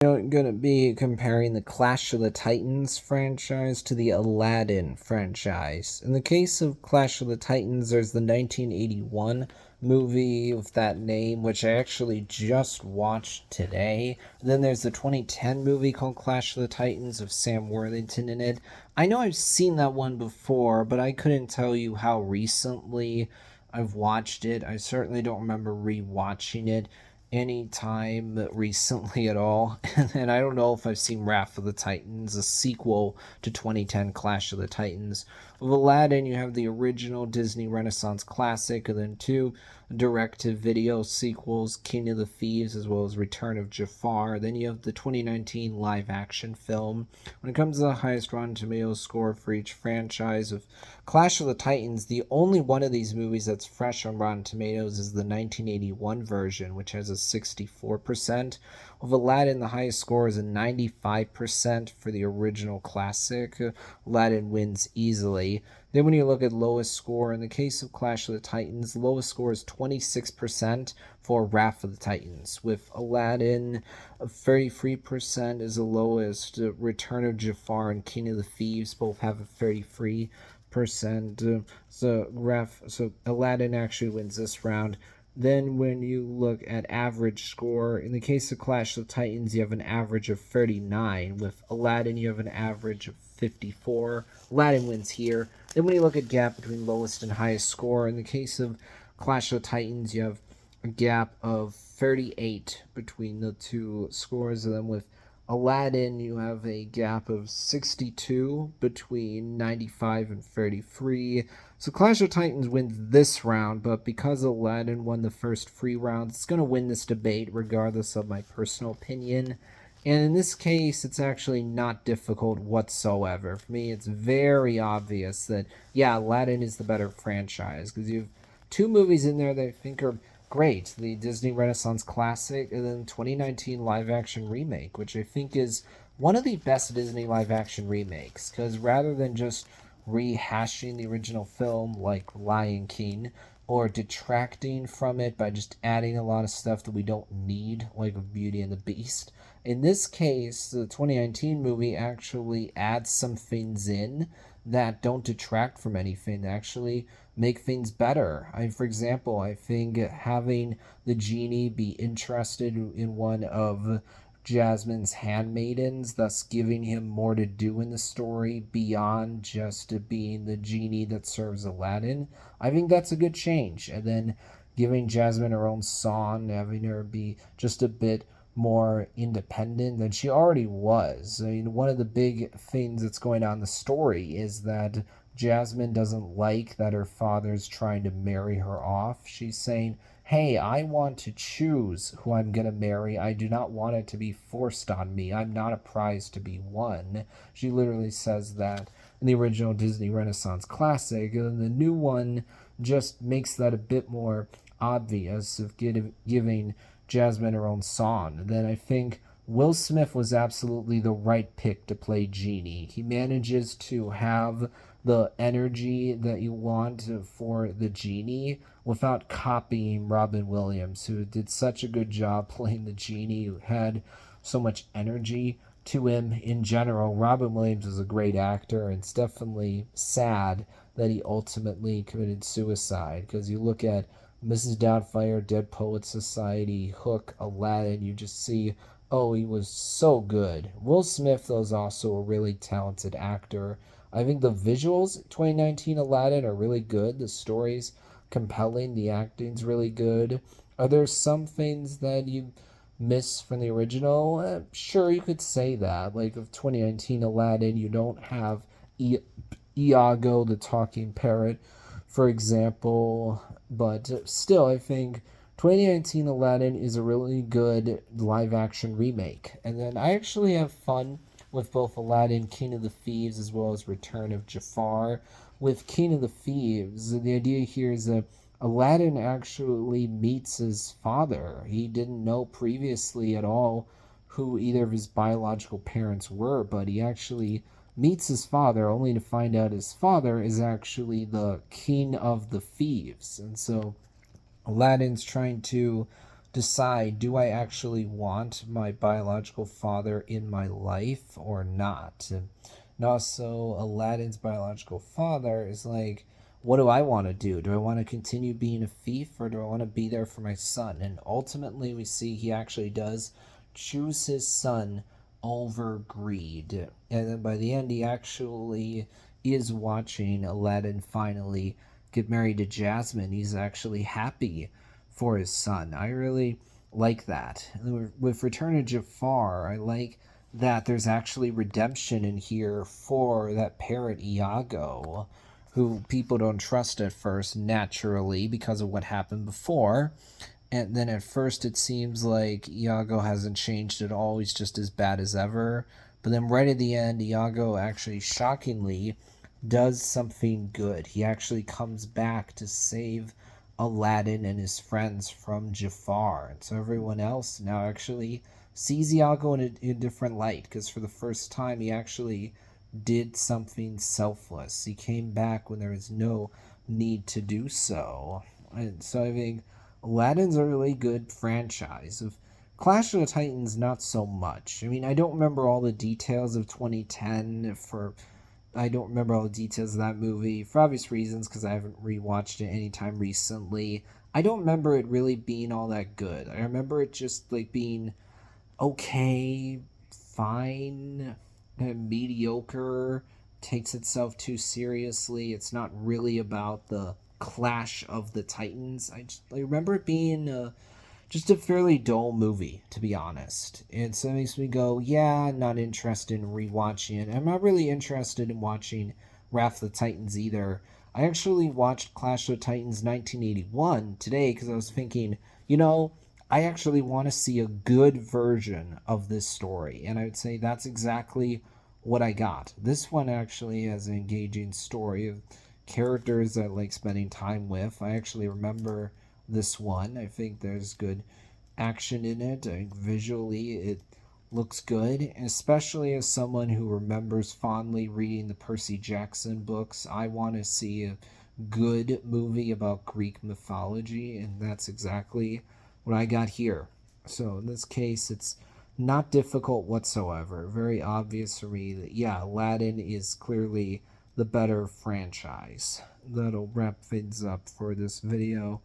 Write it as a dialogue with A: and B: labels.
A: I'm going to be comparing the Clash of the Titans franchise to the Aladdin franchise. In the case of Clash of the Titans, there's the 1981 movie with that name, which I actually just watched today. And then there's the 2010 movie called Clash of the Titans with Sam Worthington in it. I know I've seen that one before, but I couldn't tell you how recently I've watched it. I certainly don't remember rewatching it any time recently at all. And I don't know if I've seen Wrath of the Titans, a sequel to 2010 Clash of the Titans. With Aladdin, you have the original Disney Renaissance classic, and then two direct-to-video sequels, King of the Thieves, as well as Return of Jafar. Then you have the 2019 live-action film. When it comes to the highest Rotten Tomatoes score for each franchise of Clash of the Titans, the only one of these movies that's fresh on Rotten Tomatoes is the 1981 version, which has a 64%. With Aladdin, the highest score is a 95% for the original classic. Aladdin wins easily. Then when you look at lowest score, in the case of Clash of the Titans, the lowest score is 26% for Wrath of the Titans. With Aladdin, 33% is the lowest. Return of Jafar and King of the Thieves both have a 33%. So Aladdin actually wins this round. Then when you look at average score, in the case of Clash of Titans, you have an average of 39. With Aladdin, you have an average of 54. Aladdin wins here. Then when you look at gap between lowest and highest score, in the case of Clash of Titans, you have a gap of 38 between the two scores. And then with Aladdin, you have a gap of 62 between 95 and 33. So Clash of Titans wins this round, but because Aladdin won the first 3 rounds, it's going to win this debate regardless of my personal opinion. And in this case, it's actually not difficult whatsoever. For me, it's very obvious that, yeah, Aladdin is the better franchise because you have two movies in there that I think are great: the Disney Renaissance classic and then 2019 live action remake, which I think is one of the best Disney live action remakes because rather than just rehashing the original film like Lion King or detracting from it by just adding a lot of stuff that we don't need, like Beauty and the Beast. In this case, the 2019 movie actually adds some things in that don't detract from anything, that actually make things better. For example, I think having the genie be interested in one of Jasmine's handmaidens, thus giving him more to do in the story beyond just being the genie that serves Aladdin. I think that's a good change. And then giving Jasmine her own song, having her be just a bit more independent than she already was. I mean, one of the big things that's going on in the story is that Jasmine doesn't like that her father's trying to marry her off. She's saying, hey, I want to choose who I'm going to marry. I do not want it to be forced on me. I'm not a prize to be won. She literally says that in the original Disney Renaissance classic, and the new one just makes that a bit more obvious of giving Jasmine her own song. Then I think Will Smith was absolutely the right pick to play Genie. He manages to have the energy that you want for the Genie without copying Robin Williams, who did such a good job playing the Genie, who had so much energy to him in general. Robin Williams is a great actor, and it's definitely sad that he ultimately committed suicide because you look at Mrs. Doubtfire, Dead Poets Society, Hook, Aladdin, you just see, oh, he was so good. Will Smith, though, is also a really talented actor. I think the visuals 2019 Aladdin are really good. The story's compelling. The acting's really good. Are there some things that you miss from the original? Sure, you could say that. Like, of 2019 Aladdin, you don't have Iago, the talking parrot, for example. But still, I think 2019 Aladdin is a really good live action remake. And then I actually have fun with both Aladdin, King of the Thieves, as well as Return of Jafar. With King of the Thieves, the idea here is that Aladdin actually meets his father. He didn't know previously at all who either of his biological parents were, but he actually meets his father only to find out his father is actually the king of the thieves. And so Aladdin's trying to decide, do I actually want my biological father in my life or not? And also, Aladdin's biological father is like, what do I want to do? Do I want to continue being a thief, or do I want to be there for my son? And ultimately, we see he actually does choose his son over greed. And then by the end, he actually is watching Aladdin finally get married to Jasmine. He's actually happy for his son. I really like that. With Return of Jafar, I like that there's actually redemption in here for that parrot Iago, who people don't trust at first, naturally, because of what happened before. And then at first it seems like Iago hasn't changed at all. He's just as bad as ever. But then right at the end, Iago actually shockingly does something good. He actually comes back to save Aladdin and his friends from Jafar. And so everyone else now actually sees Iago in a different light, because for the first time he actually did something selfless. He came back when there was no need to do so. And so I think Aladdin's a really good franchise. Of Clash of the Titans, not so much. I mean, I don't remember all the details of 2010 for I don't remember all the details of that movie for obvious reasons, because I haven't rewatched it anytime recently. I don't remember it really being all that good. I remember it just like being okay, fine, mediocre, takes itself too seriously. It's not really about the Clash of the Titans. I remember it being just a fairly dull movie, to be honest. And so it makes me go, yeah, I'm not interested in rewatching it. I'm not really interested in watching Wrath of the Titans either. I actually watched Clash of the Titans 1981 today because I was thinking, you know, I actually want to see a good version of this story. And I would say that's exactly what I got. This one actually has an engaging story of characters I like spending time with. I actually remember this one. I think there's good action in it. I think visually it looks good, especially as someone who remembers fondly reading the Percy Jackson books. I want to see a good movie about Greek mythology, and that's exactly what I got here. So in this case, it's not difficult whatsoever. Very obvious for me that, yeah, Aladdin is clearly the better franchise. That'll wrap things up for this video.